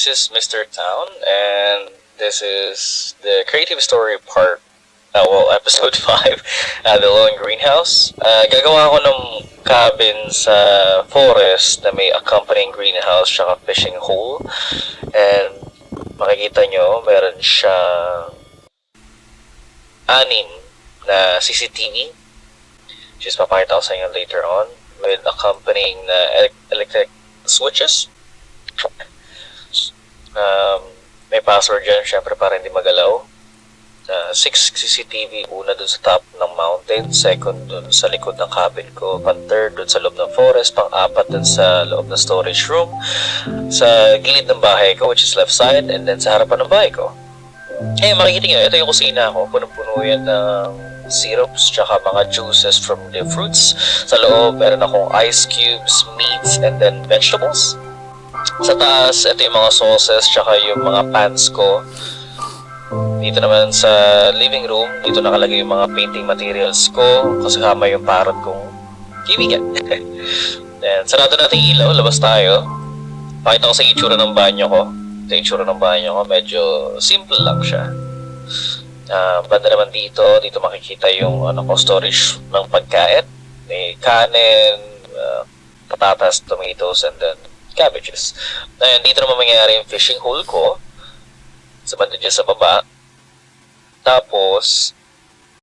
this is Mr. Town, and this is the creative story part, episode 5, The Lone Greenhouse. Gagawa ko ng cabin sa forest na may accompanying greenhouse tsaka fishing hole. And makikita nyo, meron siyang 6 na CCTV, which is papakita ko sa inyo later on, with accompanying na electric switches. May password dyan, syempre, para hindi magalaw. 6 CCTV, una dun sa top ng mountain, second dun sa likod ng cabin ko, pang-third dun sa loob ng forest, pang-apat dun sa loob ng storage room, sa gilid ng bahay ko, which is left side, and then sa harapan ng bahay ko. Makikita nyo, ito yung kusina ko, punong-puno yan ng syrups, tsaka mga juices from the fruits. Sa loob, meron akong ice cubes, meats, and then vegetables. Sa taas, ito yung mga sauces, tsaka yung mga pans ko. Dito naman sa living room, dito nakalagay yung mga painting materials ko, kasama yung parrot kong kaibigan. Then, sarado natin yung ilaw, labas tayo. Pakita ko sa itsura ng banyo ko. Ito yung itsura ng banyo ko, medyo simple lang siya. Banda naman dito makikita yung storage ng pagkain. May kanin, patatas, tomatoes, and then cabbages. Ayan, dito naman mangyayari yung fishing hole ko. Sa banda dyan sa baba. Tapos,